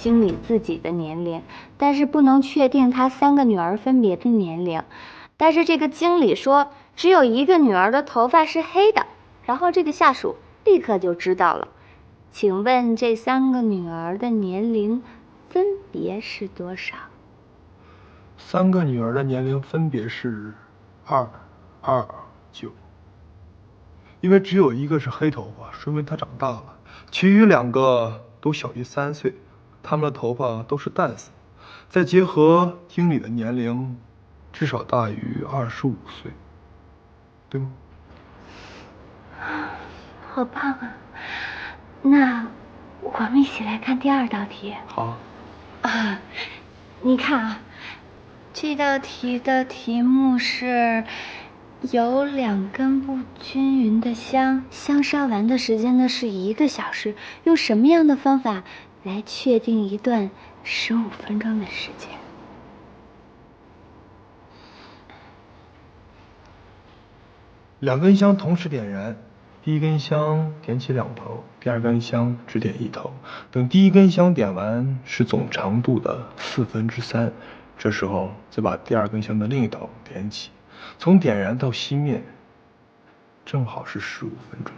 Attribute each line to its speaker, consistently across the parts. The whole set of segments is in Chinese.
Speaker 1: 经理自己的年龄，但是不能确定他3个女儿分别的年龄。但是这个经理说只有一个女儿的头发是黑的，然后这个下属立刻就知道了。请问这3个女儿的年龄分别是多少
Speaker 2: ？3个女儿的年龄分别是2、2、9。因为只有一个是黑头发，说明她长大了，其余2个都小于3岁，她们的头发都是淡色。再结合经理的年龄，至少大于25岁，对吗？
Speaker 1: 好棒啊！那我们一起来看第2道题。
Speaker 2: 好。
Speaker 1: 啊，你看啊，这道题的题目是有2根不均匀的香，香烧完的时间呢是1个小时，用什么样的方法来确定一段15分钟的时间
Speaker 2: ？2根香同时点燃，第1根香点起2头，第2根香只点1头。等第1根香点完是总长度的3/4，这时候再把第2根香的另一头点起，从点燃到熄灭，正好是15分钟。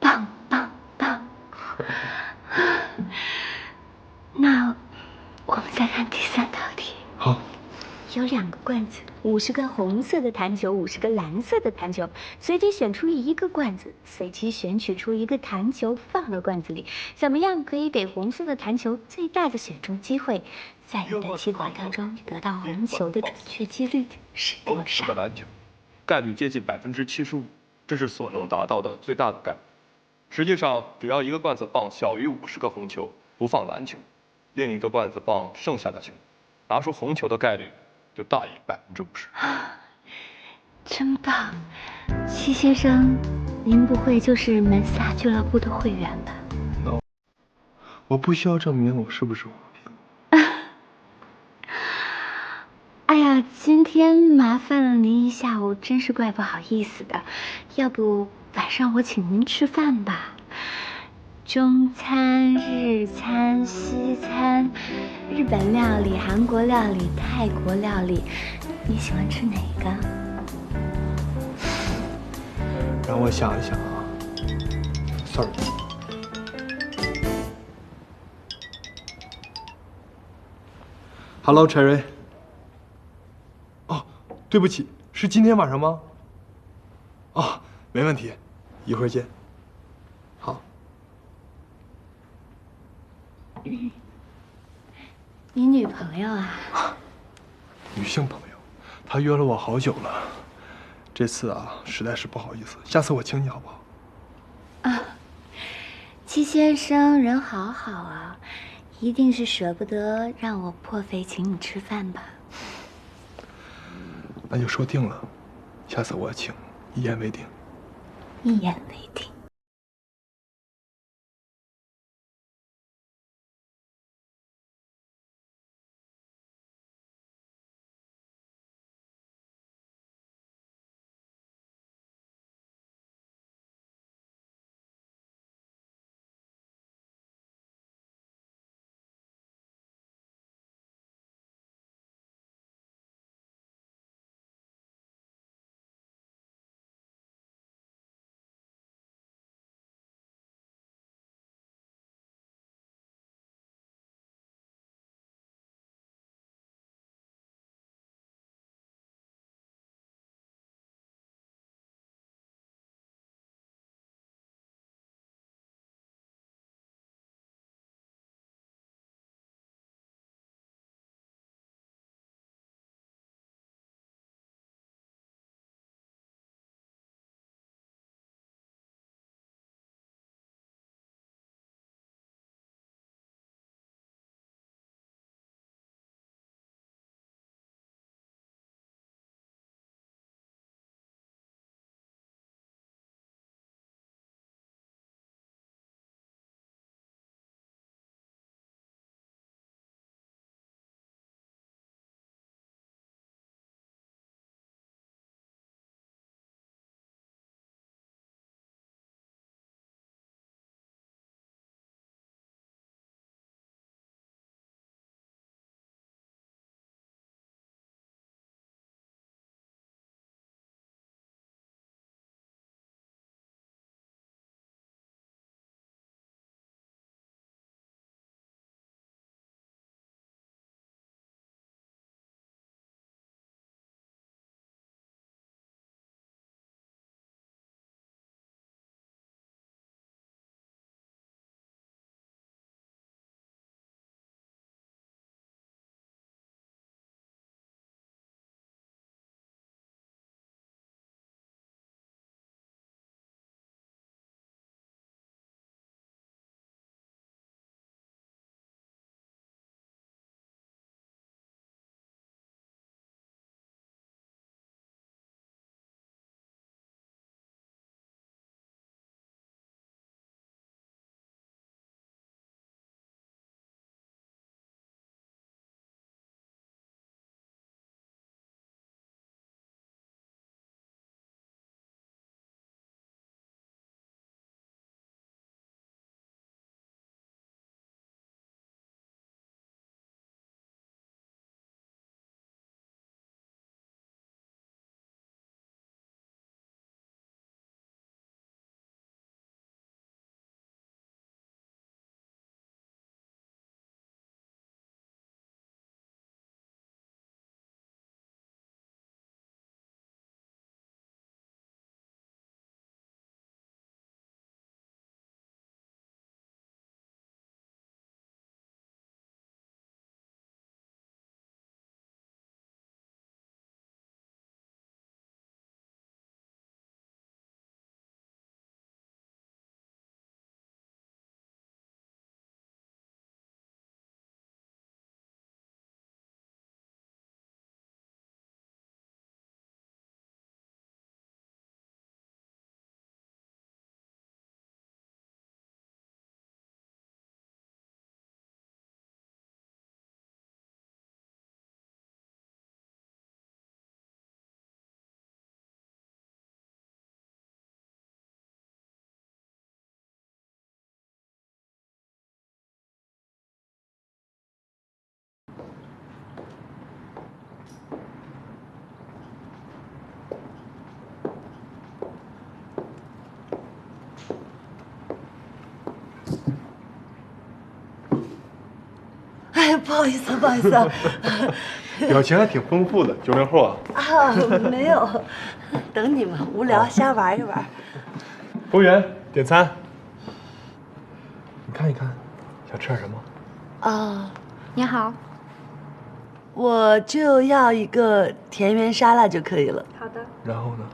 Speaker 1: 棒棒棒！那我们再看第3道题。
Speaker 2: 好。
Speaker 1: 有2个罐子，50个红色的弹球，50个蓝色的弹球，随机选出1个罐子，随机选取出1个弹球放到罐子里，怎么样可以给红色的弹球最大的选中机会？在你的计划当中得到红球的准确几率是多少？
Speaker 2: 个篮球，概率接近75%，这是所能达到的最大的概率。实际上，只要1个罐子放小于50个红球，不放蓝球，另一个罐子放剩下的球，拿出红球的概率就大于50%。
Speaker 1: 真棒，戚先生，您不会就是门萨俱乐部的会员吧？
Speaker 2: No， 我不需要证明我是不是花瓶。
Speaker 1: 哎呀，今天麻烦了您一下午，真是怪不好意思的。要不晚上我请您吃饭吧？中餐、日餐、西餐，日本料理、韩国料理、泰国料理，你喜欢吃哪个？
Speaker 2: 让我想一想啊。Sorry。Hello Cherry。哦，对不起，是今天晚上吗？哦，没问题，一会儿见。好。
Speaker 1: 你女朋友啊？
Speaker 2: 女性朋友，她约了我好久了。这次啊，实在是不好意思，下次我请你好不好？
Speaker 1: 啊，戚先生人好好啊，一定是舍不得让我破费请你吃饭吧？
Speaker 2: 那就说定了，下次我请，一言为定。
Speaker 1: 一言为定。
Speaker 3: 不好意思，不好意思啊。
Speaker 2: 表情还挺丰富的，90后啊。
Speaker 3: 啊，没有，等你们，无聊瞎玩一玩。
Speaker 2: 服务员，点餐。你看一看，想吃点什么？
Speaker 3: 啊，
Speaker 1: 你好，
Speaker 3: 我就要一个田园沙拉就可以了。
Speaker 1: 好的。
Speaker 2: 然后呢？